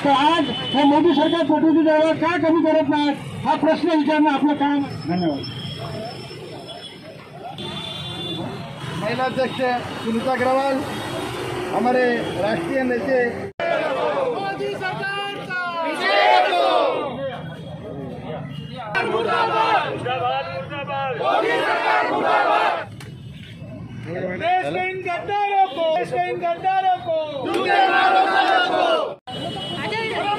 तर आज हे मोदी सरकार पेट्रोलची दर का कमी करत नाहीत हा प्रश्न विचारणं आपलं काम। धन्यवाद। महिला अध्यक्ष सुनीता अग्रवाल, हमारे राष्ट्रीय नेते मोदी सरकार का विजय हो। मुर्दाबाद मुर्दाबाद मुर्दाबाद मोदी सरकार मुर्दाबाद। देश के इन गद्दारों को जूते मारो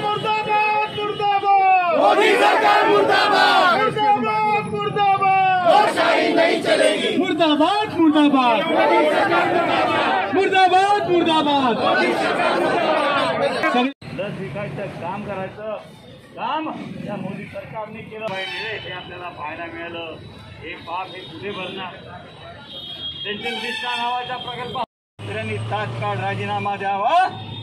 मुर्दाबाद मुर्दाबाद मोदी सरकार मुर्दाबाद मुर्दाबाद मुर्दाबाद लोकशाही नहीं चलेगी। मुर्दाबाद मुर्दाबाद मुर्दाबाद मुर्दाबाद। लस विकायचं काम करायचं काम या मोदी सरकारने केलं पाहिजे ते आपल्याला पाहायला मिळालं। हे पाप हे कुठे भरणार? सेंट्रल विस्टा नावाचा प्रकल्प शेतकऱ्यांनी तात्काळ राजीनामा द्यावा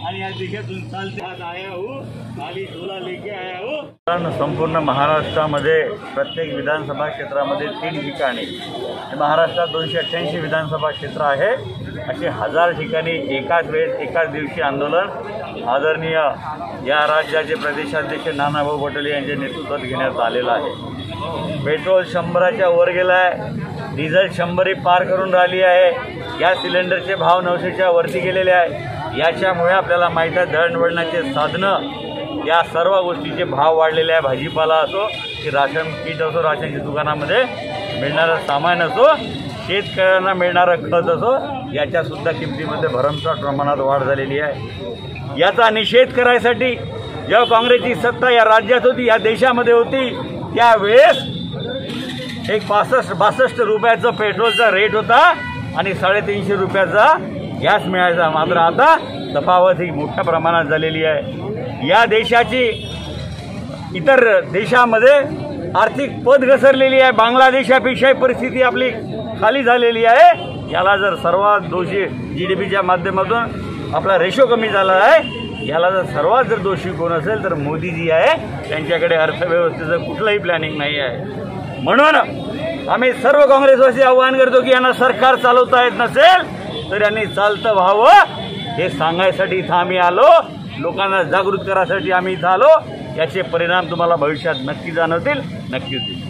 आणि या दिशेतून चालते आया हो खाली झोला लेके आया हो। संपूर्ण महाराष्ट्रामध्ये प्रत्येक विधानसभा क्षेत्रामध्ये 3 ठिकाणी, महाराष्ट्रात 288 विधानसभा क्षेत्र आहे, असे 1000 ठिकाणी एकाच वेळेस एकाच दिवशी आंदोलन आदरणीय या राज्याचे प्रदेशाध्यक्ष नानाभाऊ पटोले यांच्या नेतृत्वात घेण्यात आलेलं आहे। पेट्रोल 100च्या वर गेला आहे, डिझेल 100 पार करून राहिली आहे, गॅस सिलेंडरचे भाव 900च्या वरती गेलेले आहे। याच्यामुळे आपल्याला माहीत आहे दळणवळणाचे साधनं या सर्व गोष्टीचे भाव वाढलेले आहे। भाजीपाला असो की राशन किट असो, राशनच्या दुकानामध्ये मिळणारं सामान असो, शेतकऱ्यांना मिळणारं खत असो, याच्यासुद्धा किमतीमध्ये भरमसाठ प्रमाणात वाढ झालेली आहे। याचा निषेध करायसाठी जेव्हा काँग्रेसची सत्ता या राज्यात होती, या देशामध्ये होती, त्यावेळेस एक 65-62 रुपयाचं पेट्रोलचा रेट होता आणि 350 रुपयाचा गॅस मिळायचा। मात्र आता तफावत ही मोठ्या प्रमाणात झालेली आहे। या देशाची इतर देशामध्ये आर्थिक पत घसरलेली आहे, बांगलादेशापेक्षाही परिस्थिती आपली खाली झालेली आहे। याला जर सर्वात दोषी GDPच्या माध्यमातून आपला रेशो कमी झाला आहे, याला जर सर्वात जर दोषी कोण असेल तर मोदीजी आहे। त्यांच्याकडे अर्थव्यवस्थेचं कुठलंही प्लॅनिंग नाही आहे। म्हणून आम्ही सर्व काँग्रेसवासी आवाहन करतो की यांना सरकार चालवता येत नसेल तर यांनी चालतं व्हावं हे सांगायसाठी इथं आम्ही आलो, लोकांना जागृत करायसाठी आम्ही इथं आलो। याचे परिणाम तुम्हाला भविष्यात नक्की जाणवतील, नक्कीच दिसतील।